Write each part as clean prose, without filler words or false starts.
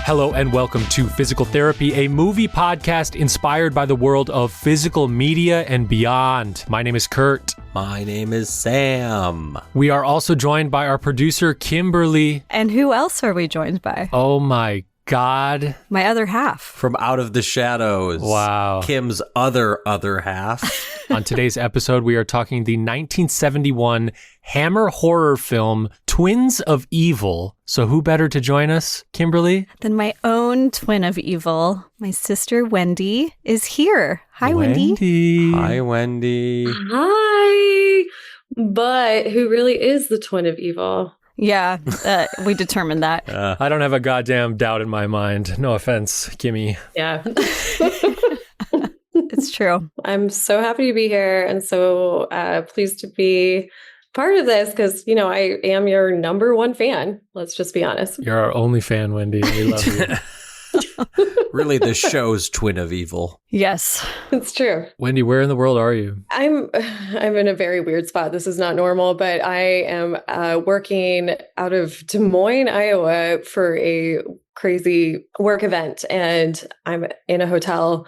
Hello and welcome to Physical Therapy, a movie podcast inspired by the world of physical media and beyond. My name is Kurt. My name is Sam. We are also joined by our producer, Kimberly. And who else are we joined by? Oh my God. My other half. From Out of the Shadows. Wow. Kim's other half. On today's episode, we are talking the 1971 Hammer horror film, Twins of Evil. So who better to join us, Kimberly? Then my own twin of evil, my sister Wendy, is here. Hi, Wendy. Hi, Wendy. Hi. But who really is the twin of evil? Yeah, we determined that. I don't have a goddamn doubt in my mind. No offense, Kimmy. Yeah. It's true. I'm so happy to be here and so pleased to be part of this because, you know, I am your number one fan. Let's just be honest. You're our only fan, Wendy. We love you. Really, the show's twin of evil. Yes. It's true. Wendy, where in the world are you? I'm in a very weird spot. This is not normal, but I am working out of Des Moines, Iowa for a crazy work event. And I'm in a hotel,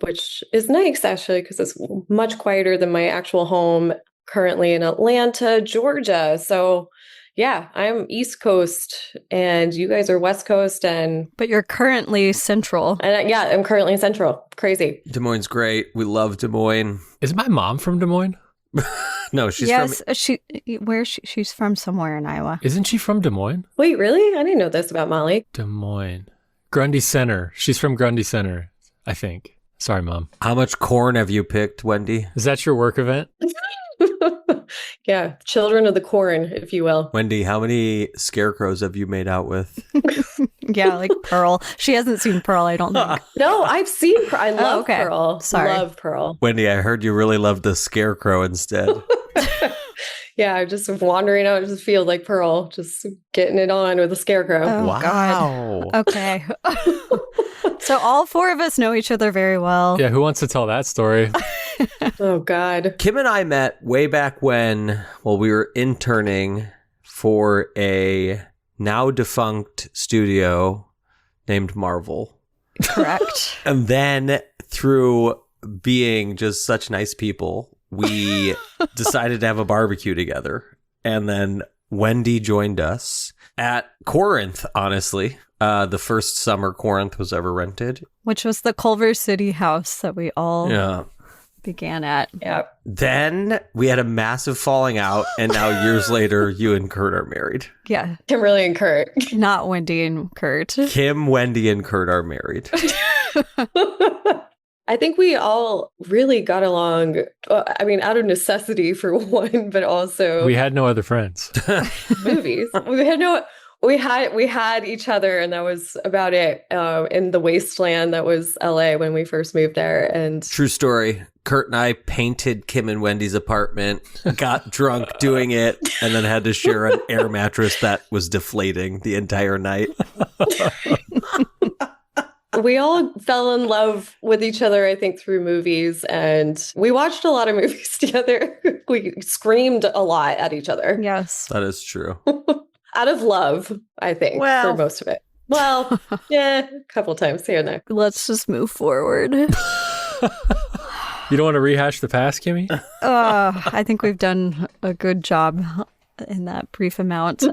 which is nice, actually, because it's much quieter than my actual home, currently in Atlanta, Georgia. So yeah, I'm East Coast and you guys are West Coast But you're currently Central. And yeah, I'm currently in Central. Crazy. Des Moines' great. We love Des Moines. Is my mom from Des Moines? No, she's She's from somewhere in Iowa. Isn't she from Des Moines? Wait, really? I didn't know this about Molly. Des Moines. Grundy Center. She's from Grundy Center, I think. Sorry, Mom. How much corn have you picked, Wendy? Is that your work event? Yeah, children of the corn, if you will. Wendy, how many scarecrows have you made out with? Yeah, like Pearl. She hasn't seen Pearl, I don't think. No, I've seen Pearl. I love okay. Pearl. Sorry. Love Pearl. Wendy, I heard you really loved the scarecrow instead. Yeah, I'm just wandering out into the field like Pearl, just getting it on with a scarecrow. Oh, Wow. God. Okay. So all four of us know each other very well. Yeah, who wants to tell that story? Oh, God. Kim and I met way back when, we were interning for a now defunct studio named Marvel. Correct. And then through being just such nice people, we decided to have a barbecue together. And then Wendy joined us at Corinth, honestly. The first summer Corinth was ever rented. Which was the Culver City house that we all began at. Yeah. Then we had a massive falling out, and now years later, you and Kurt are married. Yeah. Kimberly and Kurt. Not Wendy and Kurt. Kim, Wendy, and Kurt are married. I think we all really got along, I mean, out of necessity for one, but also We had no other friends. movies. We had each other, and that was about it. In the wasteland that was LA when we first moved there. And True story. Kurt and I painted Kim and Wendy's apartment, got drunk doing it, and then had to share an air mattress that was deflating the entire night. we all fell in love with each other, I think, through movies, and we watched a lot of movies together. We screamed a lot at each other. Yes. That is true. Out of love, I think, Well. for most of it. Well, yeah, a couple times here and there. Let's just move forward. You don't want to rehash the past, Kimmy? I think we've done a good job in that brief amount.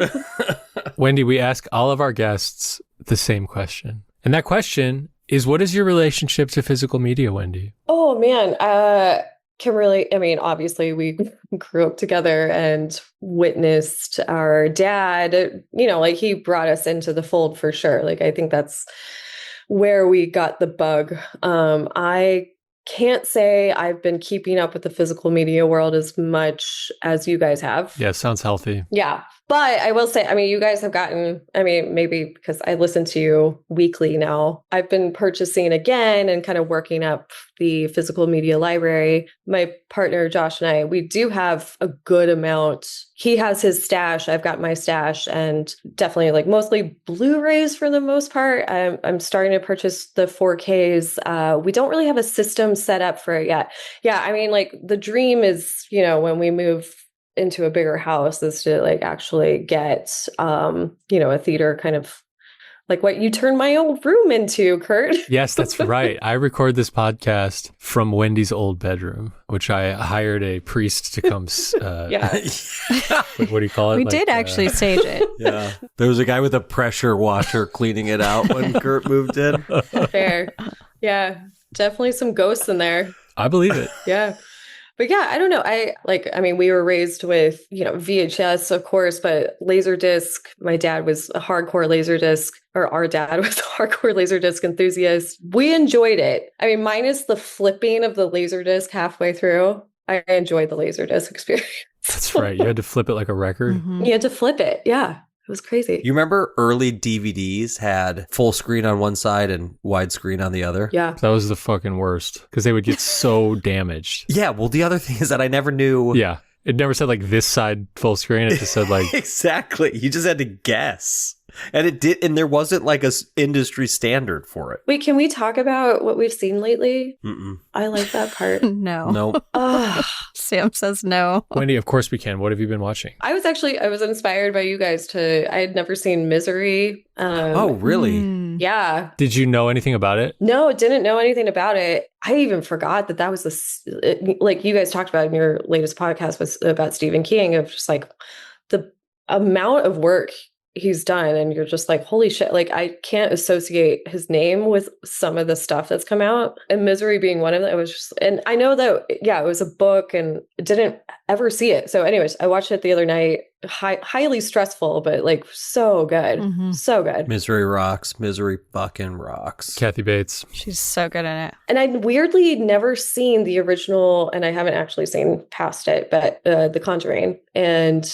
Wendy, we ask all of our guests the same question. And that question is, what is your relationship to physical media, Wendy? Oh, man. Kimberly, I mean, obviously we grew up together and witnessed our dad, you know, like he brought us into the fold for sure. Like, I think that's where we got the bug. I can't say I've been keeping up with the physical media world as much as you guys have. Yeah, sounds healthy. Yeah. But I will say, I mean, you guys have gotten, I mean, maybe because I listen to you weekly now, I've been purchasing again and kind of working up the physical media library. My partner, Josh, and I, we do have a good amount. He has his stash. I've got my stash, and definitely like mostly Blu-rays for the most part. I'm starting to purchase the 4Ks. We don't really have a system set up for it yet. Yeah. I mean, like the dream is, you know, when we move into a bigger house is to like actually get, you know, a theater kind of like what you turned my old room into, Kurt. Yes, that's right. I record this podcast from Wendy's old bedroom, which I hired a priest to come. Yeah. What do you call it? We did actually stage it. Yeah. There was a guy with a pressure washer cleaning it out when Kurt moved in. Fair. Yeah. Definitely some ghosts in there. I believe it. Yeah. But yeah, I don't know. I mean, we were raised with, VHS, of course, but Laserdisc. My dad was a hardcore Laserdisc, or our dad was a hardcore Laserdisc enthusiast. We enjoyed it. I mean, minus the flipping of the Laserdisc halfway through, I enjoyed the Laserdisc experience. That's right. You had to flip it like a record. Mhm. You had to flip it. Yeah. It was crazy. You remember early DVDs had full screen on one side and widescreen on the other? Yeah. That was the fucking worst because they would get so damaged. Yeah, well, the other thing is that I never knew. Yeah. It never said like this side full screen. It just said like, Exactly. You just had to guess. And it did, and there wasn't like a industry standard for it. Wait, can we talk about what we've seen lately? Mm-mm. I like that part. No. No. Ugh. Sam says no. Wendy, of course we can. What have you been watching? I was inspired by you guys I had never seen Misery. Oh, really? Mm. Yeah. Did you know anything about it? No, didn't know anything about it. I even forgot that was like you guys talked about in your latest podcast was about Stephen King, of just like the amount of work he's done, and you're just like, holy shit, like I can't associate his name with some of the stuff that's come out, and Misery being one of them. It was just, and I know that, yeah, it was a book and didn't ever see it. So anyways, I watched it the other night. Highly stressful, but like so good. Mhm. So good. Misery rocks. Misery fucking rocks. Kathy Bates. She's so good in it. And I'd weirdly never seen the original, and I haven't actually seen past it, but The Conjuring. And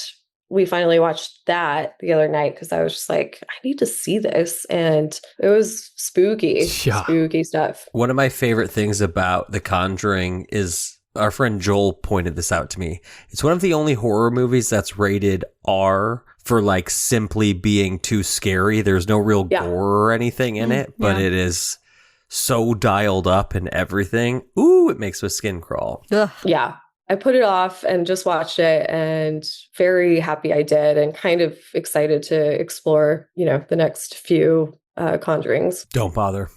we finally watched that the other night because I was just like, I need to see this. And it was spooky, Yeah. spooky stuff. One of my favorite things about The Conjuring is our friend Joel pointed this out to me. It's one of the only horror movies that's rated R for like simply being too scary. There's no real Yeah. gore or anything in it, but yeah. it is so dialed up and everything. Ooh, it makes my skin crawl. Ugh. Yeah. I put it off and just watched it, and very happy I did, and kind of excited to explore, the next few Conjurings. Don't bother.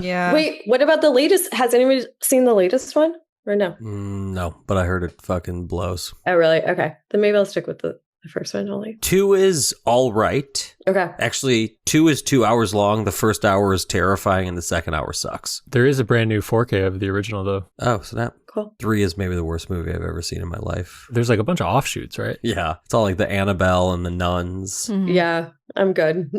Yeah. Wait, what about the latest? Has anybody seen the latest one or no? No, but I heard it fucking blows. Oh, really? Okay. Then maybe I'll stick with the first one only. 2 is all right. Okay. Actually, 2 is 2 hours long. The first hour is terrifying, and the second hour sucks. There is a brand new 4K of the original, though. Oh, so that Cool. 3 is maybe the worst movie I've ever seen in my life. There's like a bunch of offshoots, right? Yeah, it's all like the Annabelle and the nuns. Mhm. Yeah, I'm good.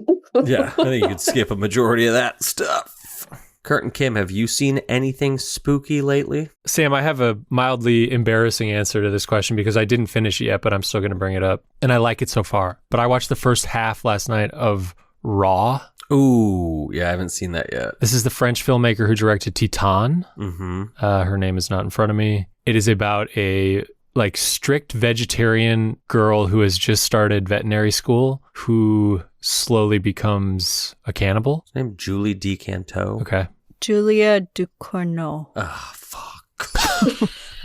Yeah, I think you could skip a majority of that stuff. Kurt and Kim, have you seen anything spooky lately? Sam, I have a mildly embarrassing answer to this question because I didn't finish it yet, but I'm still going to bring it up. And I like it so far. But I watched the first half last night of Raw. Ooh, yeah, I haven't seen that yet. This is the French filmmaker who directed Titan. Mm-hmm. Her name is not in front of me. It is about a strict vegetarian girl who has just started veterinary school who slowly becomes a cannibal. His name Julie DeCanto. Okay. Julia Ducournau. Ah, fuck.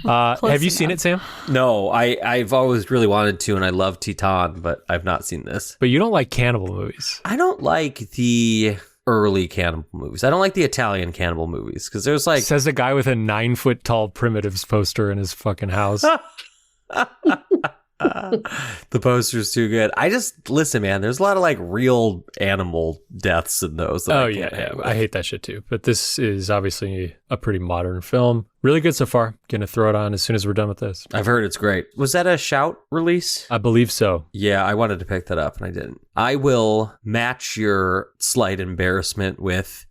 Have you Close seen enough. it, Sam? No, I've always really wanted to, and I love Titan, but I've not seen this. But you don't like cannibal movies. I don't like the early cannibal movies. I don't like the Italian cannibal movies because there's like Says a guy with a 9-foot tall Primitives poster in his fucking house. the poster's too good. I just listen, man. There's a lot of like real animal deaths in those. That Oh, I yeah. can't handle. I hate that shit too. But this is obviously a pretty modern film. Really good so far. Gonna throw it on as soon as we're done with this. I've heard it's great. Was that a Shout release? I believe so. Yeah, I wanted to pick that up and I didn't. I will match your slight embarrassment with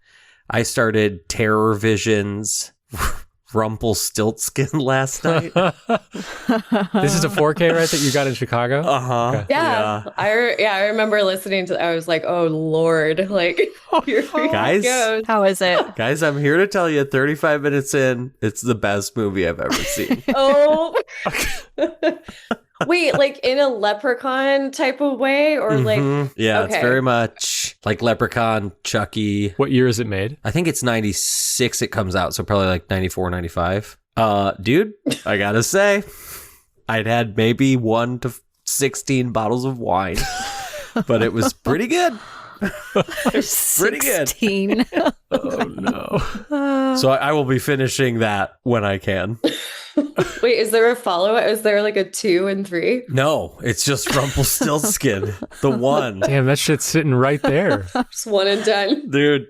I started Terror Vision's Rumpelstiltskin last night. This is a 4K, right, that you got in Chicago? Uh-huh. Okay. Yeah, I remember listening to. I was like, oh Lord, like here he Guys. goes. How is it? Guys, I'm here to tell you 35 minutes in, it's the best movie I've ever seen. Oh, wait, like in a leprechaun type of way, or like Mhm. Yeah, it's okay. very much like Leprechaun, Chucky. What year is it made? I think it's 96 it comes out, so probably like 94, 95. Dude, I gotta say, I'd had maybe 1 to 16 bottles of wine, but it was pretty good. Pretty good. 16. Oh no. So I will be finishing that when I can. Wait, is there a follow-up? Is there like a 2 and 3? No, it's just Rumpelstiltskin, the one. Damn, that shit's sitting right there. Just 1 and done. Dude,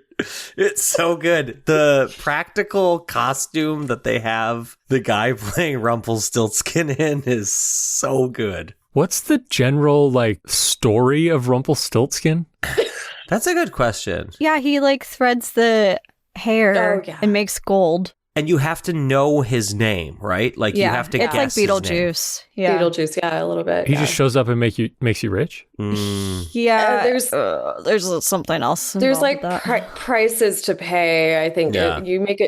it's so good. The practical costume that they have the guy playing Rumpelstiltskin in is so good. What's the general like story of Rumpelstiltskin? That's a good question. Yeah, he like threads the hair Oh, yeah. and makes gold. And you have to know his name, right? Like you have to it's guess like his name. Beetlejuice. Yeah. Beetlejuice, yeah, a little bit. He yeah. just shows up and makes you rich. Yeah, there's there's something else. There's involved like with that. prices to pay. I think Yeah. you make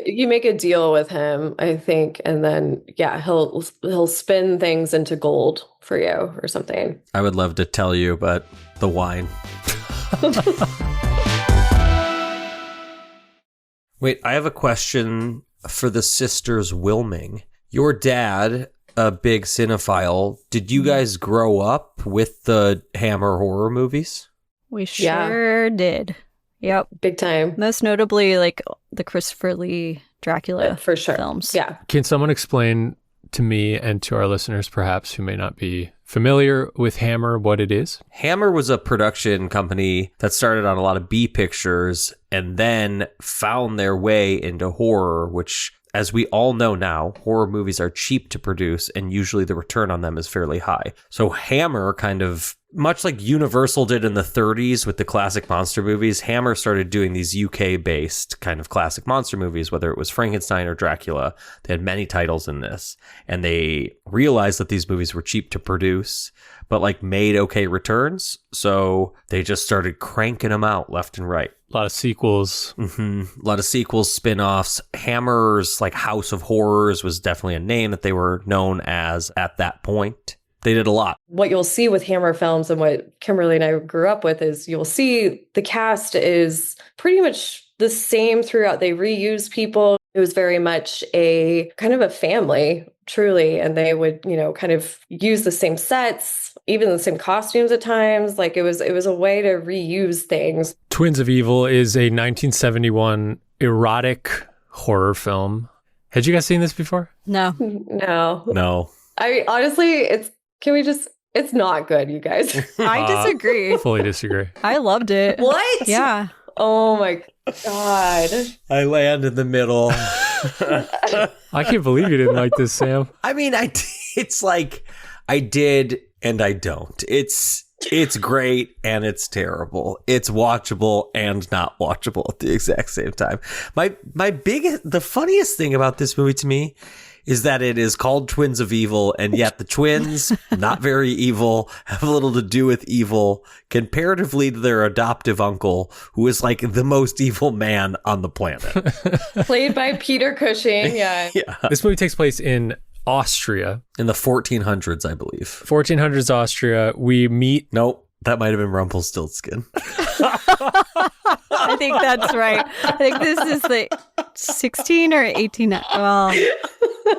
a deal with him. I think, and then he'll spin things into gold for you or something. I would love to tell you, but the wine. Wait, I have a question for the sisters Willming. Your dad, a big cinephile, did you guys grow up with the Hammer horror movies? We Yeah. sure did. Yep. Big time. Most notably, like the Christopher Lee Dracula For sure. films. Yeah. Can someone explain to me and to our listeners, perhaps, who may not be familiar with Hammer, what it is? Hammer was a production company that started on a lot of B pictures and then found their way into horror, which, as we all know now, horror movies are cheap to produce and usually the return on them is fairly high. So Hammer kind of, much like Universal did in the 30s with the classic monster movies, Hammer started doing these UK-based kind of classic monster movies, whether it was Frankenstein or Dracula. They had many titles in this, and they realized that these movies were cheap to produce, but like made okay returns. So they just started cranking them out left and right. A lot of sequels. A lot of sequels, spin-offs. Hammer's like House of Horrors was definitely a name that they were known as at that point. They did a lot. What you'll see with Hammer films and what Kimberly and I grew up with is you'll see the cast is pretty much the same throughout. They reuse people. It was very much a kind of a family, truly. And they would, kind of use the same sets, even the same costumes at times. Like it was a way to reuse things. Twins of Evil is a 1971 erotic horror film. Had you guys seen this before? No. No. I honestly, it's not good, you guys. I disagree. Fully disagree. I loved it. What? Yeah. Oh my God. I land in the middle. I can't believe you didn't like this, Sam. I mean, it's like I did and I don't. It's great and it's terrible. It's watchable and not watchable at the exact same time. The funniest thing about this movie to me is that it is called Twins of Evil, and yet the twins, not very evil, have little to do with evil, comparatively to their adoptive uncle, who is like the most evil man on the planet. Played by Peter Cushing. Yeah. Yeah. This movie takes place in Austria. In the 1400s, I believe. 1400s Austria. We meet... Nope. That might have been Rumpelstiltskin. I think that's right. I think this is like 16 or 18. Well,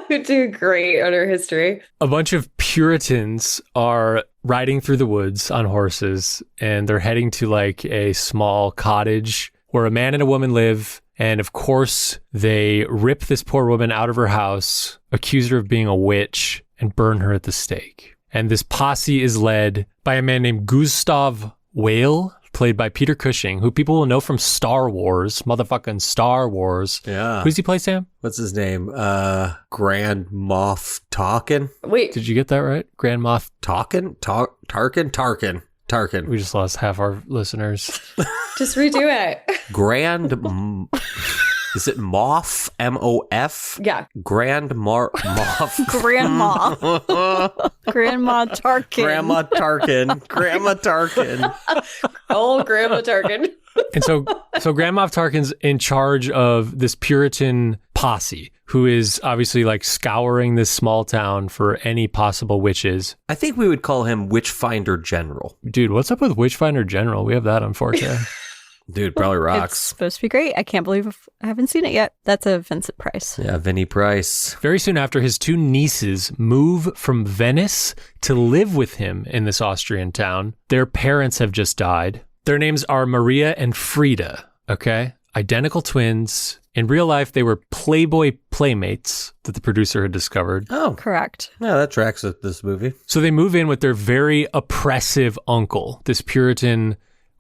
We do great on our history. A bunch of Puritans are riding through the woods on horses, and they're heading to like a small cottage where a man and a woman live. And of course, they rip this poor woman out of her house, accuse her of being a witch, and burn her at the stake. And this posse is led by a man named Gustav Whale, played by Peter Cushing, who people will know from Star Wars, motherfucking Star Wars. Yeah. Who's he play, Sam? What's his name? Grand Moff Tarkin? Wait, Did you get that right? Grand Moff. Tarkin? Tarkin. We just lost half our listeners. just redo it. Is it Moff? M-O-F? Yeah. Moff. Grandma. Grandma Tarkin. Grandma Tarkin. Oh, Grandma Tarkin. And so Grand Moff Tarkin's in charge of this Puritan posse, who is obviously like scouring this small town for any possible witches. I think we would call him Witchfinder General. Dude, what's up with Witchfinder General? We have that on 4K. Dude, probably It's rocks. supposed to be great. I can't believe I haven't seen it yet. That's a Vincent Price. Yeah, Vinnie Price. Very soon after, his two nieces move from Venice to live with him in this Austrian town. Their parents have just died. Their names are Maria and Frida, okay? Identical twins. In real life, they were Playboy playmates that the producer had discovered. Oh, Correct. yeah, that tracks with this movie. So they move in with their very oppressive uncle, this Puritan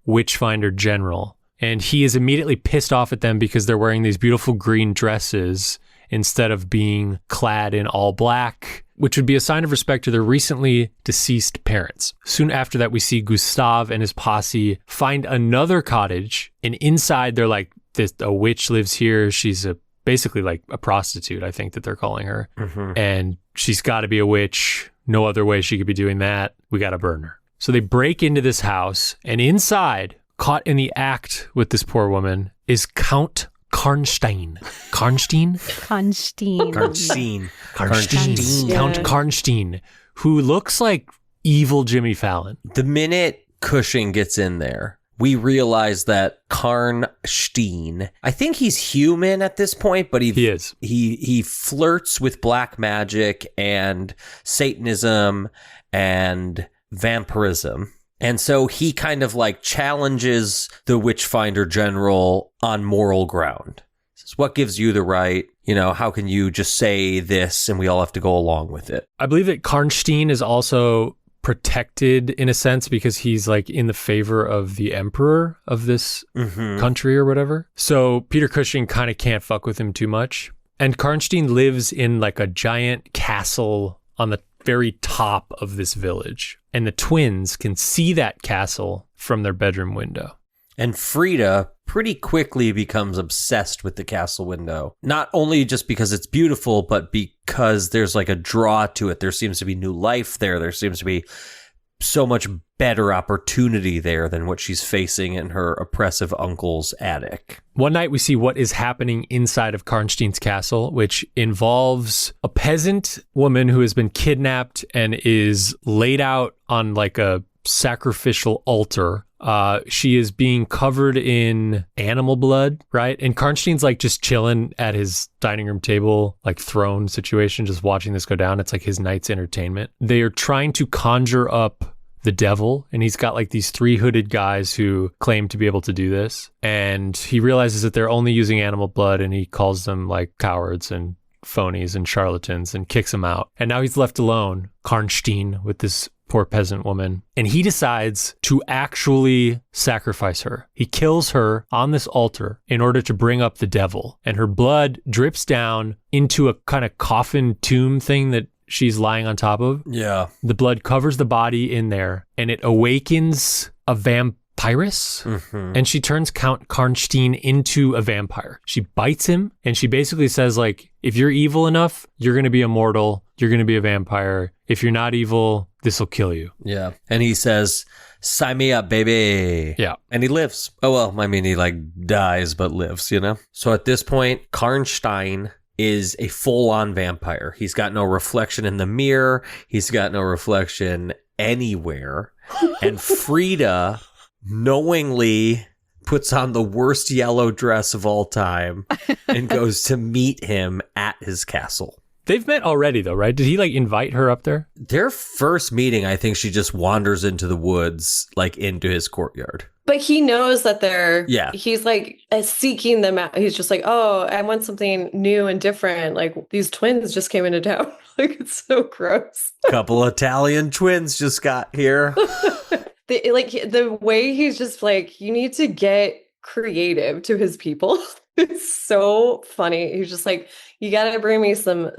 witchfinder general. And he is immediately pissed off at them because they're wearing these beautiful green dresses instead of being clad in all black, which would be a sign of respect to their recently deceased parents. Soon after that, we see Gustav and his posse find another cottage, and inside they're like, a witch lives here. She's basically like a prostitute, I think that they're calling her. And she's got to be a witch. No other way she could be doing that. We got to burn her. So they break into this house, and inside, caught in the act with this poor woman, is Count Karnstein. Karnstein? Karnstein. Karnstein. Count Karnstein, who looks like evil Jimmy Fallon. The minute Cushing gets in there, we realize that Karnstein, I think he's human at this point, but he is. He flirts with black magic and Satanism and vampirism. And so he kind of like challenges the Witchfinder General on moral ground. Says, what gives you the right? You know, how can you just say this and we all have to go along with it? I believe that Karnstein is also protected in a sense because he's like in the favor of the emperor of this country or whatever. So Peter Cushing kind of can't fuck with him too much. And Karnstein lives in like a giant castle on the very top of this village. And the twins can see that castle from their bedroom window. And Frida pretty quickly becomes obsessed with the castle window. Not only just because it's beautiful, but because there's like a draw to it. There seems to be new life there. There seems to be so much better opportunity there than what she's facing in her oppressive uncle's attic. One night we see what is happening inside of Karnstein's castle, which involves a peasant woman who has been kidnapped and is laid out on like a sacrificial altar. She is being covered in animal blood, right? And Karnstein's like just chilling at his dining room table, like throne situation, just watching this go down. It's like his night's entertainment. They are trying to conjure up the devil, and he's got like these 3 hooded guys who claim to be able to do this. And he realizes that they're only using animal blood, and he calls them like cowards and phonies and charlatans and kicks them out. And now he's left alone, Karnstein, with this poor peasant woman, and he decides to actually sacrifice her. He kills her on this altar in order to bring up the devil, and her blood drips down into a kind of coffin tomb thing that she's lying on top of. Yeah. The blood covers the body in there, and it awakens a vampirus, and she turns Count Karnstein into a vampire. She bites him, and she basically says, like, if you're evil enough, you're going to be immortal. You're going to be a vampire. If you're not evil, this will kill you. Yeah. And he says, sign me up, baby. Yeah. And he lives. Oh, well, I mean, he like dies, but lives, you know? So at this point, Karnstein is a full-on vampire. He's got no reflection in the mirror. He's got no reflection anywhere. And Frida knowingly puts on the worst yellow dress of all time and goes to meet him at his castle. They've met already, though, right? Did he like invite her up there? Their first meeting, I think she just wanders into the woods, like into his courtyard. But he knows that Yeah. he's like seeking them out. He's just like, oh, I want something new and different. Like these twins just came into town. Like it's so gross. Couple Italian twins just got here. The way he's just like, you need to get creative to his people. It's so funny. He's just like, you got to bring me some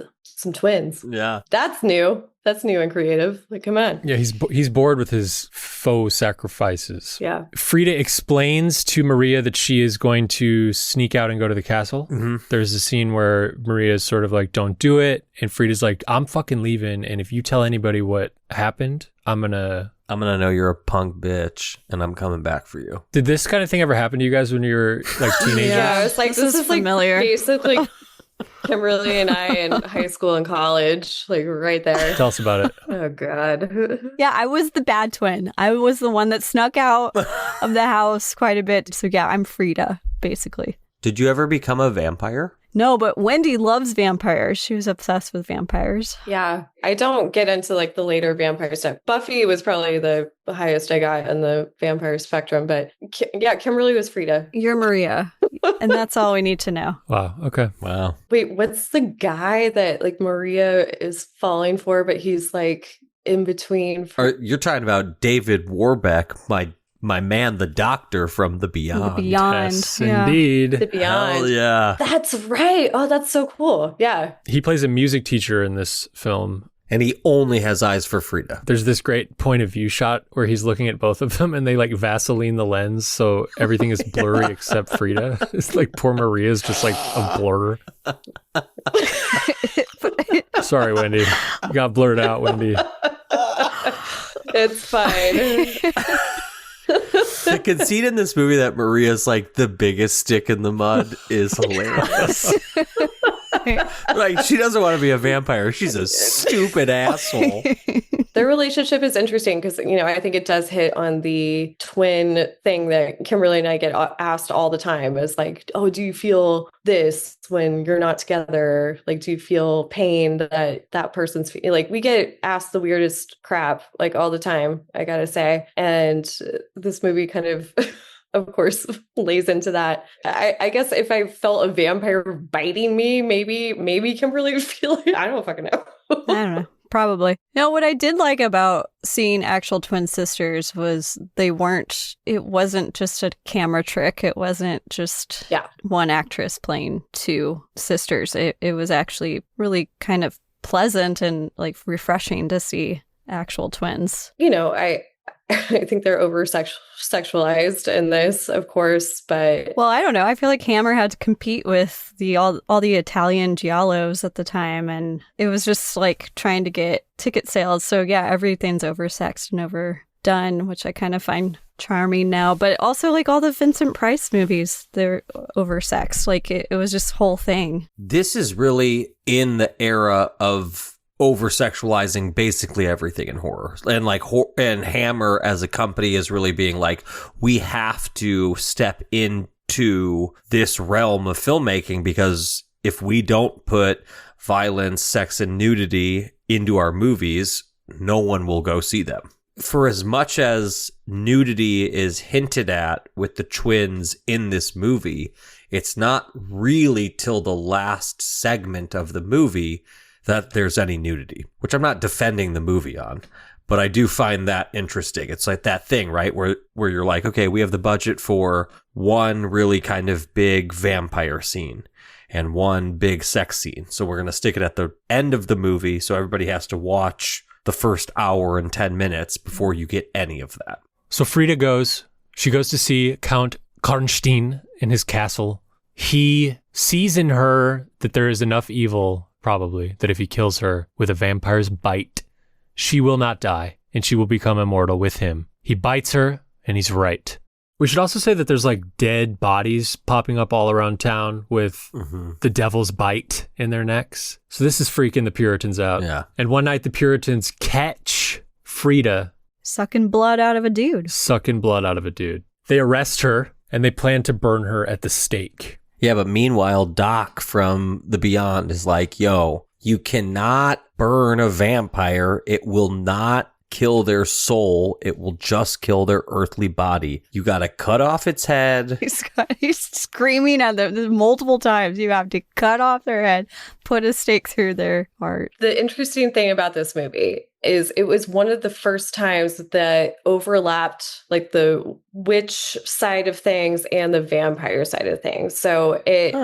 twins. Yeah. That's new. That's new and creative. Like, come on. Yeah, he's bored with his faux sacrifices. Yeah. Frida explains to Maria that she is going to sneak out and go to the castle. There's a scene where Maria is sort of like, don't do it. And Frida's like, I'm fucking leaving. And if you tell anybody what happened, I'm going to know you're a punk bitch and I'm coming back for you. Did this kind of thing ever happen to you guys when you were like teenagers? Yeah, I was like, this is familiar. Like basically Kimberly and I in high school and college, like right there. Tell us about it. Oh, God. Yeah, I was the bad twin. I was the one that snuck out of the house quite a bit. So yeah, I'm Frida, basically. Did you ever become a vampire? No, but Wendy loves vampires. She was obsessed with vampires. Yeah. I don't get into like the later vampire stuff. Buffy was probably the highest I got on the vampire spectrum, but yeah, Kimberly was Frida. You're Maria. And that's all we need to know. Wow. Okay. Wow. Wait, what's the guy that like Maria is falling for, but he's like in between? You're talking about David Warbeck, my man, the doctor from The Beyond. The Beyond. Yes, yeah. indeed. The Beyond. Hell yeah. That's right. Oh, that's so cool. Yeah. He plays a music teacher in this film. And he only has eyes for Frida. There's this great point of view shot where he's looking at both of them and they like Vaseline the lens so everything is blurry except Frida. It's like poor Maria's just like a blur. Sorry, Wendy. You got blurred out, Wendy. It's fine. The conceit in this movie that Maria's like the biggest stick in the mud is hilarious. Like, she doesn't want to be a vampire. She's a stupid asshole. Their relationship is interesting because, you know, I think it does hit on the twin thing that Kimberly and I get asked all the time is like, oh, do you feel this when you're not together? Like, do you feel pain that person's feeling? Like, we get asked the weirdest crap like all the time, I gotta say. And this movie kind of course, lays into that. I guess if I felt a vampire biting me, maybe Kimberly would feel it. I don't fucking know. I don't know. Probably. No, what I did like about seeing actual twin sisters was it wasn't just a camera trick. It wasn't just one actress playing two sisters. It was actually really kind of pleasant and like refreshing to see actual twins. You know, I think they're over-sexualized in this, of course, but... Well, I don't know. I feel like Hammer had to compete with all the Italian giallos at the time, and it was just like trying to get ticket sales. So yeah, everything's oversexed and overdone, which I kind of find charming now. But also like all the Vincent Price movies, they're oversexed. Like it was just whole thing. This is really in the era of over-sexualizing basically everything in horror. And like and Hammer as a company is really being like, we have to step into this realm of filmmaking because if we don't put violence, sex, and nudity into our movies, no one will go see them. For as much as nudity is hinted at with the twins in this movie, it's not really till the last segment of the movie that there's any nudity, which I'm not defending the movie on, but I do find that interesting. It's like that thing, right? Where you're like, okay, we have the budget for one really kind of big vampire scene and one big sex scene. So we're going to stick it at the end of the movie. So everybody has to watch the first hour and 10 minutes before you get any of that. So Frida goes to see Count Karnstein in his castle. He sees in her that there is enough evil, probably, that if he kills her with a vampire's bite, she will not die and she will become immortal with him. He bites her and he's right. We should also say that there's like dead bodies popping up all around town with the devil's bite in their necks. So this is freaking the Puritans out. Yeah. And one night the Puritans catch Frida Sucking blood out of a dude. They arrest her and they plan to burn her at the stake. Yeah, but meanwhile, Doc from The Beyond is like, yo, you cannot burn a vampire. It will not kill their soul. It will just kill their earthly body. You got to cut off its head. He's screaming at them multiple times. You have to cut off their head, put a stake through their heart. The interesting thing about this movie is it was one of the first times that overlapped like the witch side of things and the vampire side of things. So it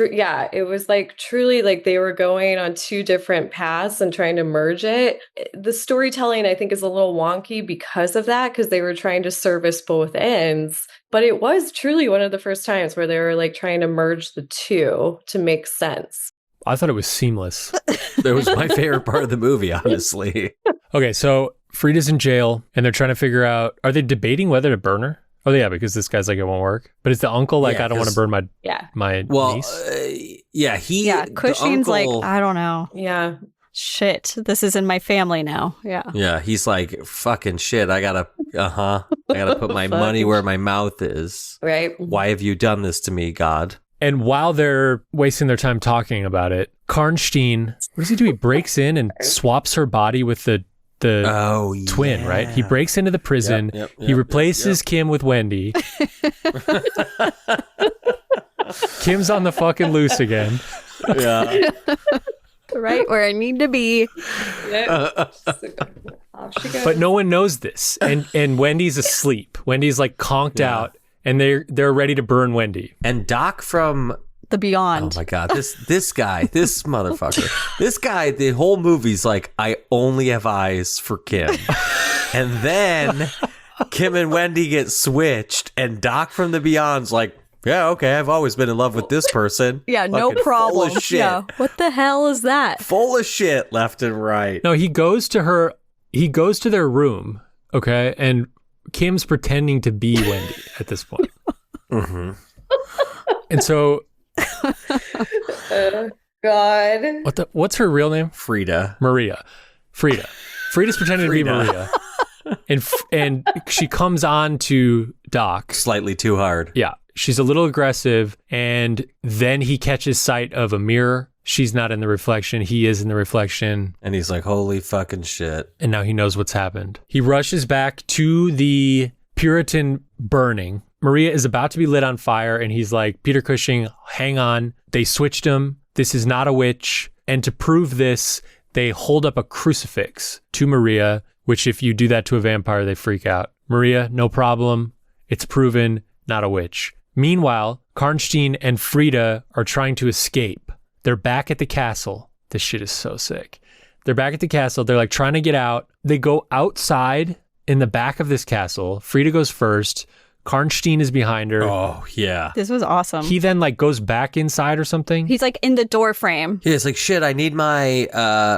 it was like truly like they were going on two different paths and trying to merge it. The storytelling, I think, is a little wonky because of that, because they were trying to service both ends. But it was truly one of the first times where they were like trying to merge the two to make sense. I thought it was seamless. That was my favorite part of the movie, honestly. Okay, so Frida's in jail and they're trying to figure out, are they debating whether to burn her? Oh, yeah, because this guy's like, it won't work. But is the uncle like, I don't want to burn my niece? Cushing's like, I don't know. Yeah. Shit, this is in my family now. Yeah. Yeah, he's like, fucking shit, I gotta put my money where my mouth is. Right. Why have you done this to me, God? And while they're wasting their time talking about it, Karnstein, what does he do? He breaks in and swaps her body with the twin, right? He breaks into the prison. He replaces Kim with Wendy. Kim's on the fucking loose again. Yeah. Right where I need to be. Off she goes. But no one knows this. And Wendy's asleep. Wendy's like conked out, and they're ready to burn Wendy. And Doc from The Beyond. Oh my God, this guy, this motherfucker, this guy, the whole movie's like, I only have eyes for Kim. And then Kim and Wendy get switched, and Doc from The Beyond's like, yeah, okay, I've always been in love with this person. Yeah, no Fucking problem. Full of shit. Yeah, what the hell is that? Full of shit left and right. No, he goes to their room, okay? And Kim's pretending to be Wendy at this point. Mm-hmm. And so... God. What's her real name? Frida. Maria. Frida's pretending to be Maria. And she comes on to Doc. Slightly too hard. Yeah. She's a little aggressive, and then he catches sight of a mirror. She's not in the reflection. He is in the reflection. And he's like, holy fucking shit. And now he knows what's happened. He rushes back to the Puritan burning. Maria is about to be lit on fire, and he's like, Peter Cushing, hang on. They switched him. This is not a witch. And to prove this, they hold up a crucifix to Maria, which if you do that to a vampire, they freak out. Maria, no problem. It's proven, not a witch. Meanwhile, Karnstein and Frida are trying to escape. They're back at the castle. This shit is so sick. They're back at the castle. They're like trying to get out. They go outside in the back of this castle. Frida goes first. Karnstein is behind her. Oh, yeah. This was awesome. He then like goes back inside or something. He's like in the door frame. Yeah, it's like, shit, I need my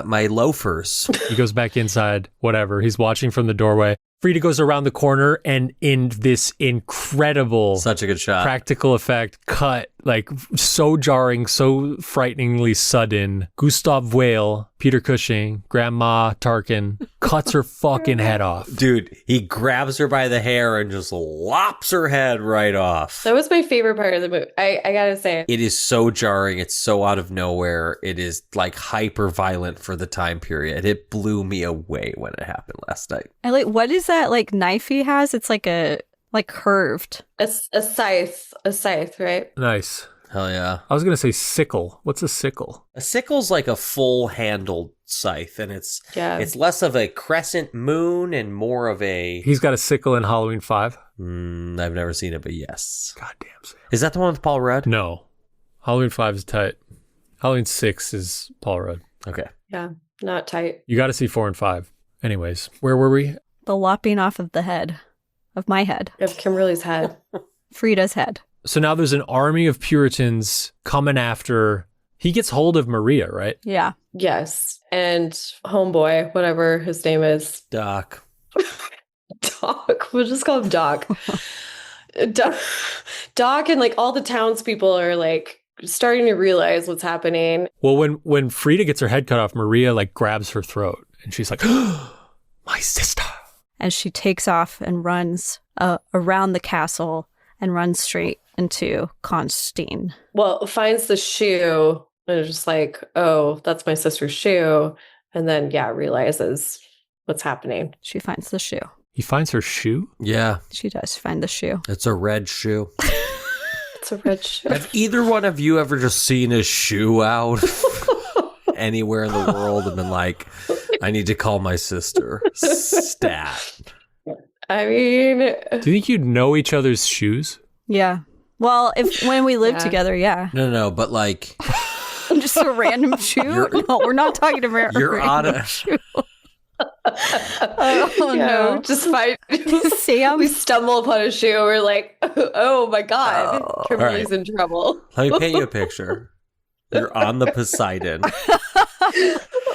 my loafers. He goes back inside, whatever. He's watching from the doorway. Frida goes around the corner, and in this incredible Such a good shot. practical effect cut, like so jarring, so frighteningly sudden, Gustav Whale, Peter Cushing, Grandma Tarkin, cuts her fucking head off. Dude, he grabs her by the hair and just lops her head right off. That was my favorite part of the movie. I gotta say. It is so jarring. It's so out of nowhere. It is like hyper violent for the time period. It blew me away when it happened last night. I like, what is that like knife he has? It's like curved. A scythe, right? Nice. Hell yeah. I was going to say sickle. What's a sickle? A sickle's like a full handled scythe, and it's less of a crescent moon and more of a... He's got a sickle in Halloween 5. I've never seen it, but yes. Goddamn. Sam. Is that the one with Paul Rudd? No. Halloween 5 is tight. Halloween 6 is Paul Rudd. Okay. Yeah, not tight. You got to see 4 and 5. Anyways, where were we? The lopping off of the head. Of my head. Of Kimberly's head. Frida's head. So now there's an army of Puritans coming after... He gets hold of Maria, right? Yeah. Yes. And homeboy, whatever his name is. Doc. Doc. We'll just call him Doc. Doc and like all the townspeople are like starting to realize what's happening. Well, when Frida gets her head cut off, Maria like grabs her throat and she's like, my sister. And she takes off and runs around the castle and runs straight into Karnstein. Well, finds the shoe and is just like, oh, that's my sister's shoe. And then, realizes what's happening. She finds the shoe. He finds her shoe? Yeah. She does find the shoe. It's a red shoe. It's a red shoe. Have either one of you ever just seen a shoe out anywhere in the world and been like, I need to call my sister? Stat. I mean... Do you think you'd know each other's shoes? Yeah. Well, when we live Yeah. together, yeah. No, but like... Just a random shoe? No, we're not talking about You're a on random a... shoe. Oh, no. Just find... Sam? We stumble upon a shoe. We're like, oh my God. Oh. Kimberly's in trouble. Let me paint you a picture. You're on the Poseidon.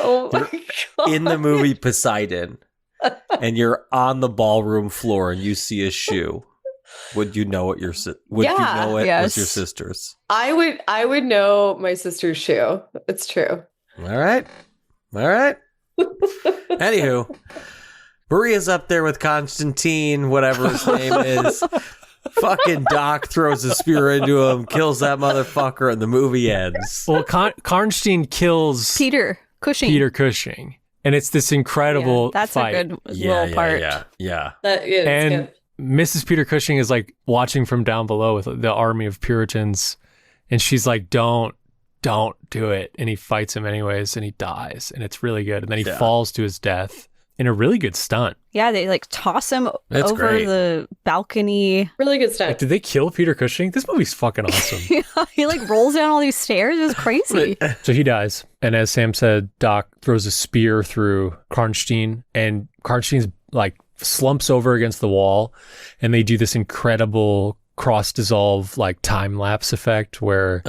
Oh my God. In the movie Poseidon. And you're on the ballroom floor and you see a shoe. Would you know it? Would you know it was your sister's? I would know my sister's shoe. It's true. All right. Anywho, Maria's up there with Constantine, whatever his name is. Fucking Doc throws a spear into him, kills that motherfucker, and the movie ends. Well, Karnstein kills Peter Cushing. And it's this incredible that's fight. a good little part. Yeah. That is And good. Mrs. Peter Cushing is like watching from down below with the army of Puritans. And she's like, don't do it. And he fights him anyways, and he dies. And it's really good. And then he falls to his death in a really good stunt. Yeah, they like toss him That's over great. the balcony. Really good stuff. Like, did they kill Peter Cushing? This movie's fucking awesome. He like rolls down all these stairs. It was crazy. So he dies. And as Sam said, Doc throws a spear through Karnstein, and Karnstein's like slumps over against the wall. And they do this incredible cross dissolve like time lapse effect where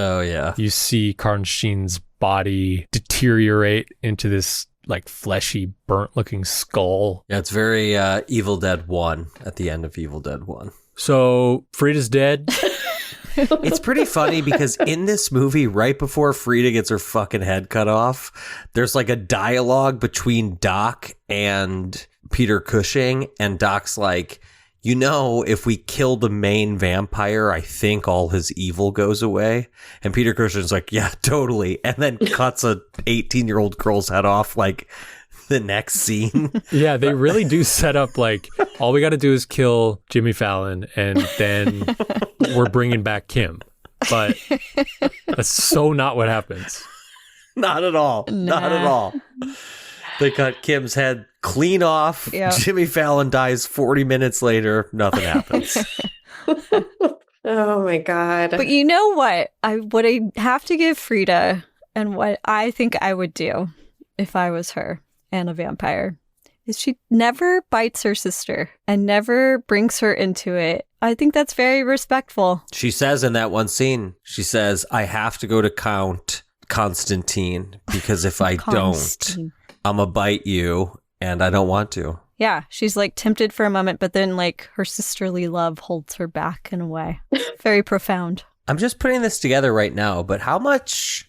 you see Karnstein's body deteriorate into this like fleshy, burnt looking skull. Yeah, it's very Evil Dead 1 at the end of Evil Dead 1. So Frida's dead. It's pretty funny because in this movie, right before Frida gets her fucking head cut off, there's like a dialogue between Doc and Peter Cushing, and Doc's like, you know, if we kill the main vampire, I think all his evil goes away. And Peter Cushing's like, yeah, totally. And then cuts a 18-year-old girl's head off like the next scene. Yeah, they really do set up like, all we got to do is kill Jimmy Fallon and then we're bringing back Kim. But that's so not what happens. Not at all. Not at all. They cut Kim's head clean off. Yep. Jimmy Fallon dies 40 minutes later. Nothing happens. Oh my God. But you know what? What I have to give Frida, and what I think I would do if I was her and a vampire, is she never bites her sister and never brings her into it. I think that's very respectful. She says in that one scene, she says, I have to go to Count Constantine because if I don't, I'm going to bite you, and I don't want to. Yeah, she's like tempted for a moment, but then like her sisterly love holds her back in a way. Very profound. I'm just putting this together right now, but how much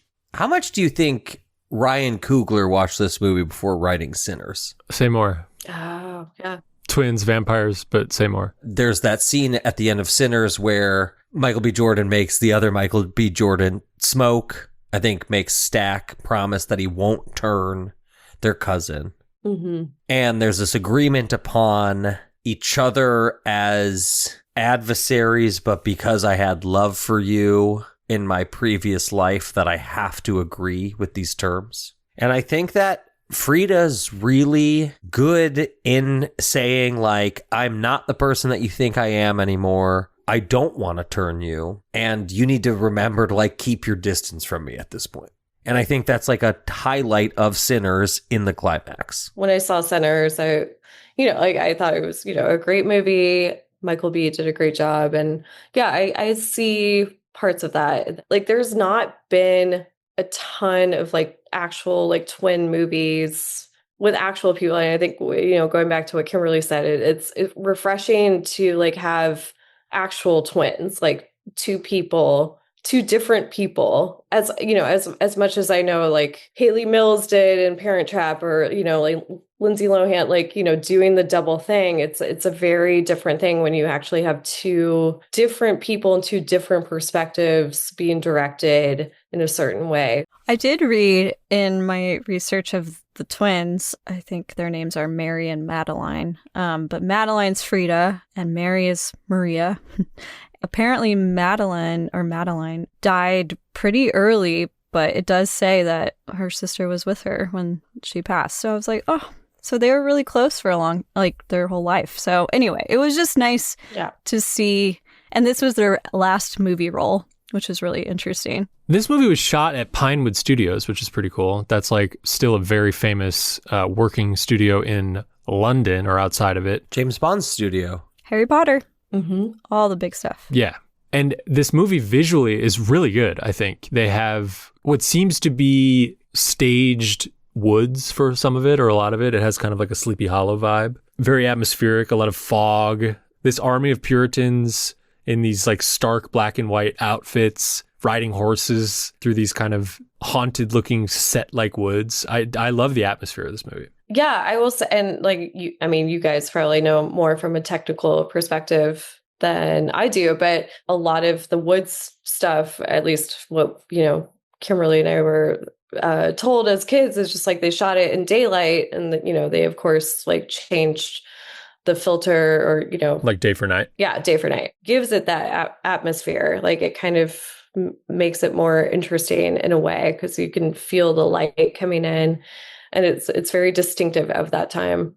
do you think Ryan Coogler watched this movie before writing Sinners? Say more. Oh, yeah. Twins, vampires, but say more. There's that scene at the end of Sinners where Michael B. Jordan makes the other Michael B. Jordan smoke. I think makes Stack promise that he won't turn their cousin. Mm-hmm. And there's this agreement upon each other as adversaries, but because I had love for you in my previous life, that I have to agree with these terms. And I think that Frida's really good in saying, like, I'm not the person that you think I am anymore. I don't want to turn you. And you need to remember to, like, keep your distance from me at this point. And I think that's like a highlight of Sinners in the climax. When I saw Sinners, I thought it was, a great movie. Michael B. did a great job. And yeah, I see parts of that. Like, there's not been a ton of like actual like twin movies with actual people. And I think, going back to what Kimberly said, it's refreshing to like have actual twins, like two different people, as much as I know, like Haley Mills did in Parent Trap, or, like Lindsay Lohan, like, doing the double thing. It's a very different thing when you actually have two different people and two different perspectives being directed in a certain way. I did read in my research of the twins, I think their names are Mary and Madeline, but Madeline's Frida and Mary is Maria. Apparently Madeline died pretty early, but it does say that her sister was with her when she passed. So I was like, oh, so they were really close for their whole life. So anyway, it was just nice to see. And this was their last movie role, which is really interesting. This movie was shot at Pinewood Studios, which is pretty cool. That's like still a very famous working studio in London or outside of it. James Bond's studio. Harry Potter. Mm-hmm. All the big stuff. Yeah. And this movie visually is really good, I think. They have what seems to be staged woods for some of it, or a lot of it. It has kind of like a Sleepy Hollow vibe. Very atmospheric, a lot of fog. This army of Puritans in these like stark black and white outfits, riding horses through these kind of haunted looking set like woods. I love the atmosphere of this movie. Yeah, I will say, and like you guys probably know more from a technical perspective than I do. But a lot of the woods stuff, at least what, Kimberly and I were told as kids, is just like they shot it in daylight, and they of course like changed the filter, or like day for night. Yeah, day for night gives it that atmosphere. Like it kind of makes it more interesting in a way, because you can feel the light coming in, and it's very distinctive of that time,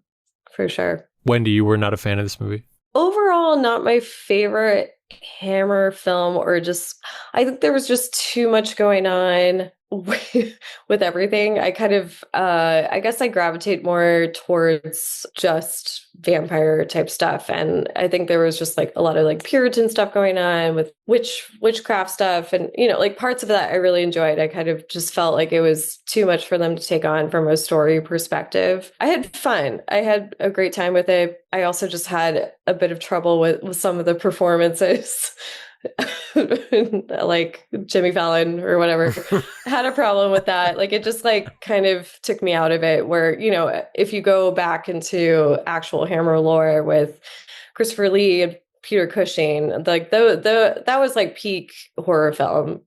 for sure. Wendy, you were not a fan of this movie? Overall, not my favorite Hammer film, or just I think there was just too much going on with everything. I kind of I guess I gravitate more towards just vampire type stuff, and I think there was just like a lot of like Puritan stuff going on with witchcraft stuff, and like parts of that I really enjoyed. I kind of just felt like it was too much for them to take on from a story perspective. I had fun. I had a great time with it. I also just had a bit of trouble with some of the performances. Like Jimmy Fallon or whatever had a problem with that. Like it just like kind of took me out of it, where if you go back into actual Hammer lore with Christopher Lee and Peter Cushing, like that was like peak horror film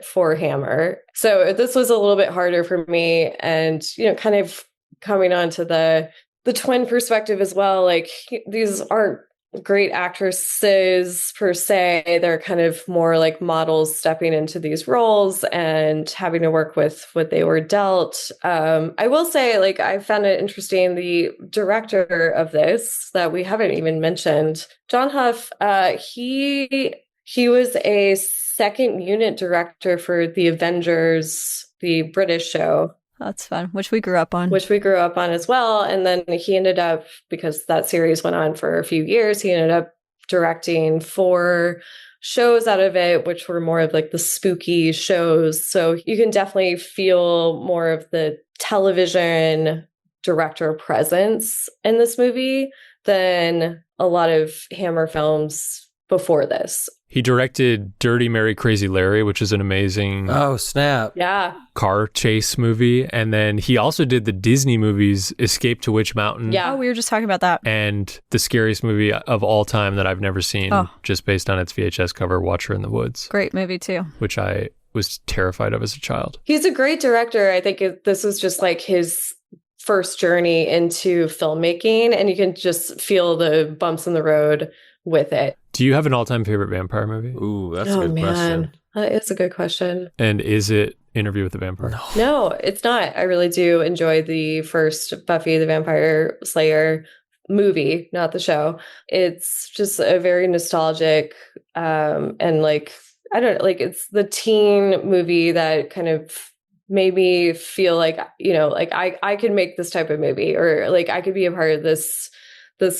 for Hammer. So this was a little bit harder for me, and kind of coming on to the twin perspective as well. Like these aren't great actresses per se. They're kind of more like models stepping into these roles and having to work with what they were dealt. I will say, like, I found it interesting, the director of this that we haven't even mentioned, John Huff, he was a second unit director for The Avengers, the British show. That's fun, which we grew up on. Which we grew up on as well. And then he ended up, because that series went on for a few years, he ended up directing 4 shows out of it, which were more of like the spooky shows. So you can definitely feel more of the television director presence in this movie than a lot of Hammer films before this. He directed Dirty Mary Crazy Larry, which is an amazing car chase movie. And then he also did the Disney movies Escape to Witch Mountain. Yeah, we were just talking about that. And the scariest movie of all time that I've never seen, just based on its VHS cover, Watcher in the Woods. Great movie too. Which I was terrified of as a child. He's a great director. I think this was just like his first journey into filmmaking, and you can just feel the bumps in the road with it. Do you have an all-time favorite vampire movie? Ooh, that's a good question. That is a good question. And is it Interview with the Vampire? No, it's not. I really do enjoy the first Buffy the Vampire Slayer movie, not the show. It's just a very nostalgic and like, I don't know, like it's the teen movie that kind of made me feel like, like I could make this type of movie, or like I could be a part of this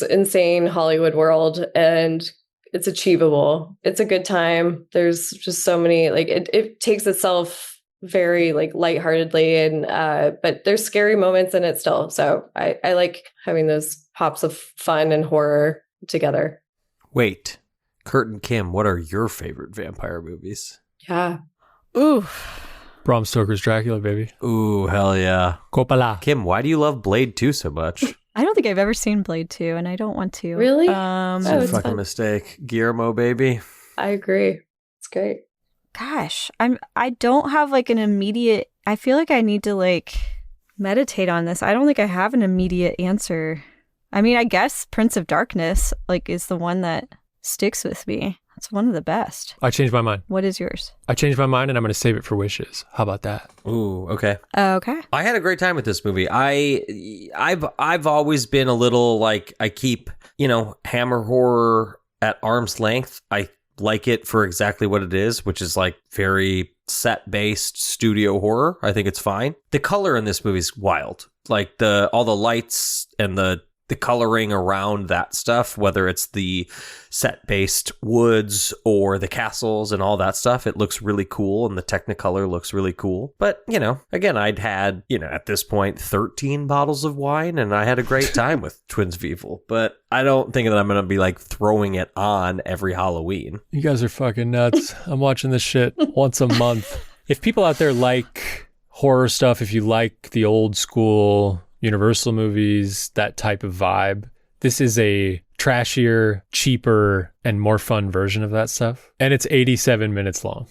insane Hollywood world, and it's achievable. It's a good time. There's just so many, like it takes itself very like lightheartedly, and but there's scary moments in it still. So I like having those pops of fun and horror together. Wait, Kurt and Kim, what are your favorite vampire movies? Yeah. Ooh. Bram Stoker's Dracula, baby. Ooh, hell yeah. Coppola. Kim, why do you love Blade 2 so much? I don't think I've ever seen Blade 2, and I don't want to. Really? It's a fucking fun mistake. Guillermo, baby. I agree. It's great. Gosh, I don't have like an immediate, I feel like I need to like meditate on this. I don't think I have an immediate answer. I mean, I guess Prince of Darkness like is the one that sticks with me. It's one of the best. I changed my mind. What is yours? I changed my mind, and I'm going to save it for wishes. How about that? Ooh, okay. Okay. I had a great time with this movie. I've always been a little like, I keep, Hammer horror at arm's length. I like it for exactly what it is, which is like very set-based studio horror. I think it's fine. The color in this movie is wild. Like all the lights and the coloring around that stuff, whether it's the set-based woods or the castles and all that stuff, it looks really cool, and the Technicolor looks really cool. But, again, I'd had, at this point, 13 bottles of wine, and I had a great time with Twins of Evil. But I don't think that I'm going to be, like, throwing it on every Halloween. You guys are fucking nuts. I'm watching this shit once a month. If people out there like horror stuff, if you like the old school Universal movies, that type of vibe, this is a trashier, cheaper, and more fun version of that stuff. And it's 87 minutes long.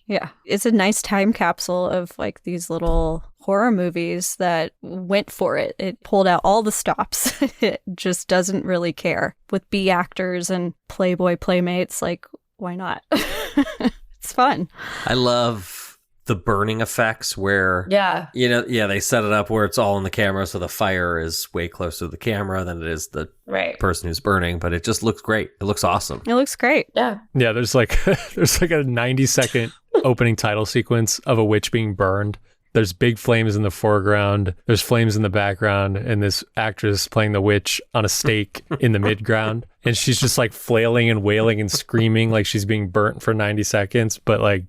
Yeah. It's a nice time capsule of like these little horror movies that went for it. It pulled out all the stops. It just doesn't really care. With B actors and Playboy playmates, like, why not? It's fun. I love the burning effects where, they set it up where it's all in the camera. So the fire is way closer to the camera than it is the person who's burning, but it just looks great. It looks awesome. It looks great. Yeah. Yeah, there's like a 90-second opening title sequence of a witch being burned. There's big flames in the foreground. There's flames in the background. And this actress playing the witch on a stake in the midground. And she's just like flailing and wailing and screaming like she's being burnt for 90 seconds. But like,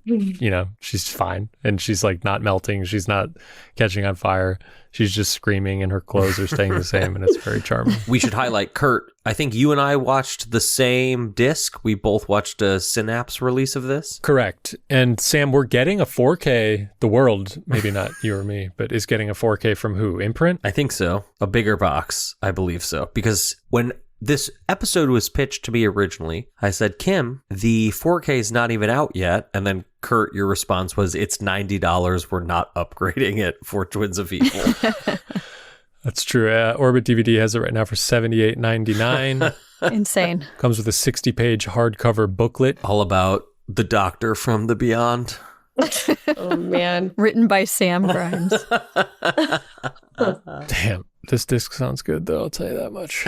she's fine. And she's like not melting. She's not catching on fire. She's just screaming and her clothes are staying the same. And it's very charming. We should highlight, Kurt, I think you and I watched the same disc. We both watched a Synapse release of this. Correct. And Sam, we're getting a 4K, the world, maybe not you or me, but is getting a 4K from who? Imprint? I think so. A bigger box, I believe so. Because when this episode was pitched to me originally, I said, Kim, the 4K is not even out yet. And then Kurt, your response was, it's $90. We're not upgrading it for Twins of Evil. That's true. Orbit DVD has it right now for $78.99. Insane. Comes with a 60-page hardcover booklet. All about the doctor from the beyond. Oh, man. Written by Sam Grimes. Damn. This disc sounds good, though. I'll tell you that much.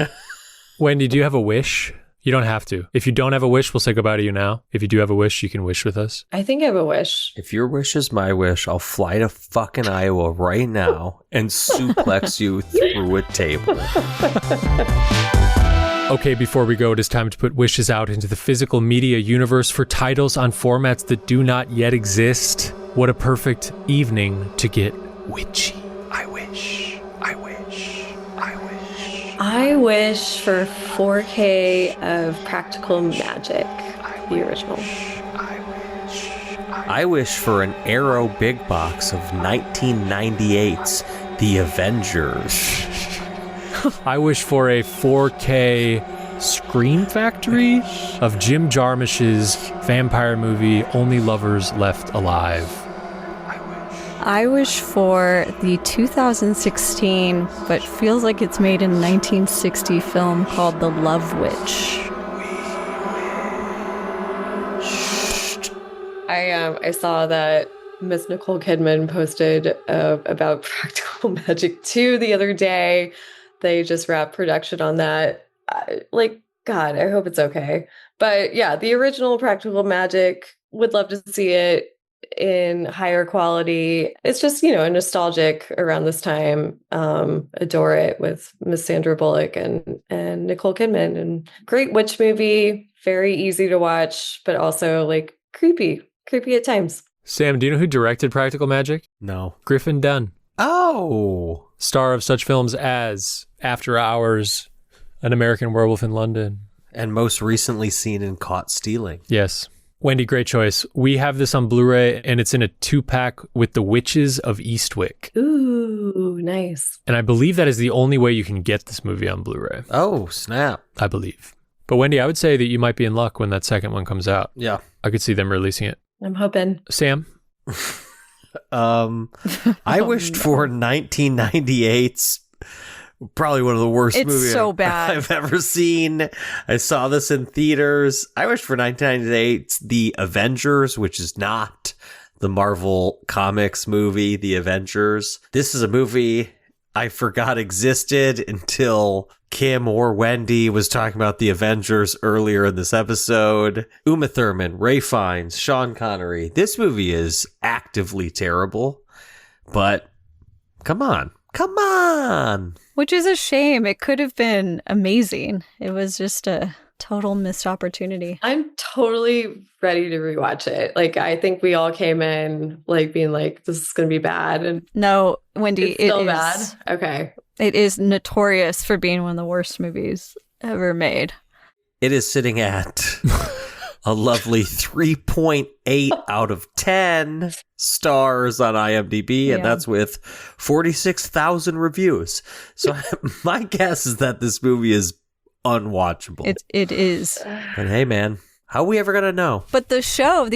Wendy, do you have a wish? You don't have to. If you don't have a wish, we'll say goodbye to you now. If you do have a wish, you can wish with us. I think I have a wish. If your wish is my wish, I'll fly to fucking Iowa right now and suplex you through a table. Okay, before we go, it is time to put wishes out into the physical media universe for titles on formats that do not yet exist. What a perfect evening to get witchy. I wish. I wish. I wish. I wish for 4K of Practical Magic, the original. I wish for an Arrow big box of 1998's The Avengers. I wish for a 4K Scream Factory of Jim Jarmusch's vampire movie Only Lovers Left Alive. I wish for the 2016, but feels like it's made in 1960 film called The Love Witch. I saw that Miss Nicole Kidman posted about Practical Magic 2 the other day. They just wrapped production on that. God, I hope it's okay. But yeah, the original Practical Magic, would love to see it in higher quality. It's just, a nostalgic around this time. Adore it with Miss Sandra Bullock and Nicole Kidman. And great witch movie, very easy to watch, but also like creepy at times. Sam, do you know who directed Practical Magic? No. Griffin Dunn. Oh. Star of such films as After Hours, An American Werewolf in London. And most recently seen in Caught Stealing. Yes. Wendy, great choice. We have this on Blu-ray, and it's in a 2-pack with The Witches of Eastwick. Ooh, nice. And I believe that is the only way you can get this movie on Blu-ray. Oh, snap. I believe. But Wendy, I would say that you might be in luck when that second one comes out. Yeah. I could see them releasing it. I'm hoping. Sam? I wished for 1998's probably one of the worst movies so bad. I've ever seen. I saw this in theaters. I wished for 1998's The Avengers, which is not the Marvel Comics movie, The Avengers. This is a movie I forgot existed until Kim or Wendy was talking about The Avengers earlier in this episode. Uma Thurman, Ray Fiennes, Sean Connery. This movie is actively terrible, but come on. Which is a shame. It could have been amazing. It was just a total missed opportunity. I'm totally ready to rewatch it. Like, I think we all came in like being like, this is going to be bad. And no, Wendy, it's still bad. Okay. It is notorious for being one of the worst movies ever made. It is sitting at a lovely 3.8 out of 10 stars on IMDb, and that's with 46,000 reviews. So my guess is that this movie is unwatchable. It is. But hey, man, how are we ever going to know? But the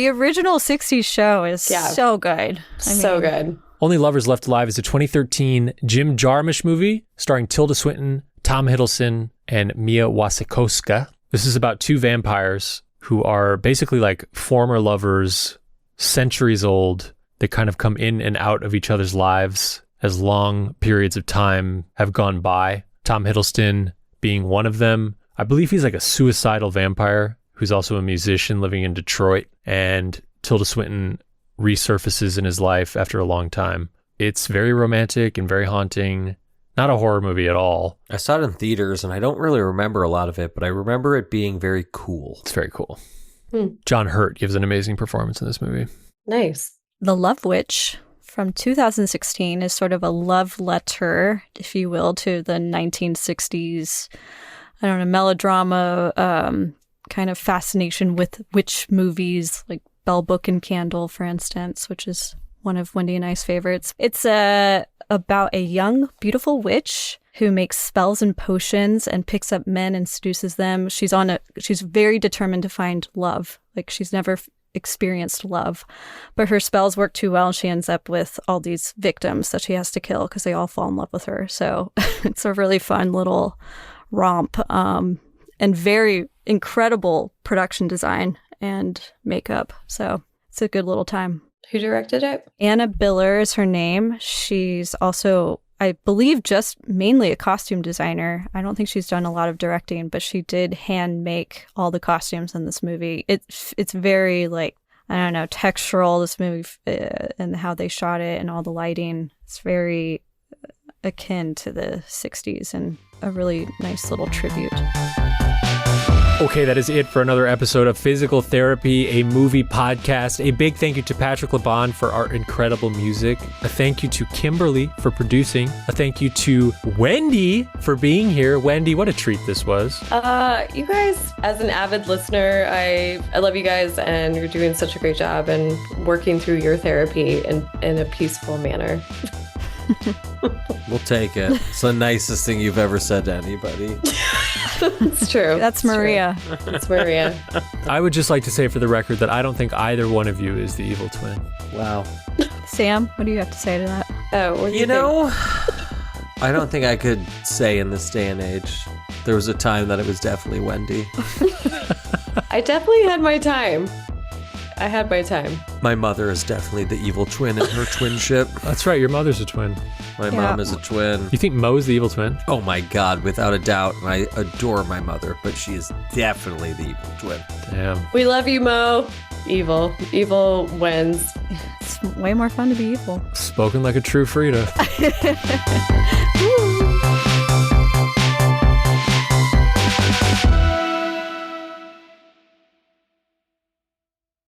original 60s show is so good. So good. Only Lovers Left Alive is a 2013 Jim Jarmusch movie starring Tilda Swinton, Tom Hiddleston, and Mia Wasikowska. This is about two vampires who are basically like former lovers, centuries old. They kind of come in and out of each other's lives as long periods of time have gone by. Tom Hiddleston being one of them. I believe he's like a suicidal vampire who's also a musician living in Detroit. And Tilda Swinton resurfaces in his life after a long time. It's very romantic and very haunting. Not a horror movie at all. I saw it in theaters, and I don't really remember a lot of it, but I remember it being very cool. It's very cool. John Hurt gives an amazing performance in this movie. Nice. The Love Witch from 2016 is sort of a love letter, if you will, to the 1960s, melodrama, kind of fascination with witch movies, like Bell Book and Candle, for instance, which is one of Wendy and I's favorites. It's about a young, beautiful witch who makes spells and potions and picks up men and seduces them. She's very determined to find love. Like, she's never experienced love, but her spells work too well, and she ends up with all these victims that she has to kill because they all fall in love with her. So it's a really fun little romp, and very incredible production design and makeup. So it's a good little time. Who directed it? Anna Biller is her name. She's also, I believe, just mainly a costume designer. I don't think she's done a lot of directing, but she did hand make all the costumes in this movie. It's very, like, textural, this movie, and how they shot it and all the lighting. It's very akin to the 60s and a really nice little tribute. Okay, that is it for another episode of Physical Therapy, a movie podcast. A big thank you to Patrick LeBon for our incredible music. A thank you to Kimberly for producing. A thank you to Wendy for being here. Wendy, what a treat this was. You guys, as an avid listener, I love you guys, and you're doing such a great job and working through your therapy in a peaceful manner. We'll take it. It's the nicest thing you've ever said to anybody. It's true. That's Maria. It's Maria. I would just like to say for the record that I don't think either one of you is the evil twin. Wow. Sam, what do you have to say to that? Oh, what do you know, I don't think I could say in this day and age. There was a time that it was definitely Wendy. I definitely had my time. I had my time. My mother is definitely the evil twin in her twinship. That's right, your mother's a twin. My mom is a twin. You think Mo's the evil twin? Oh my God, without a doubt. And I adore my mother, but she is definitely the evil twin. Damn. We love you, Mo. Evil. Evil wins. It's way more fun to be evil. Spoken like a true Frida. Woo.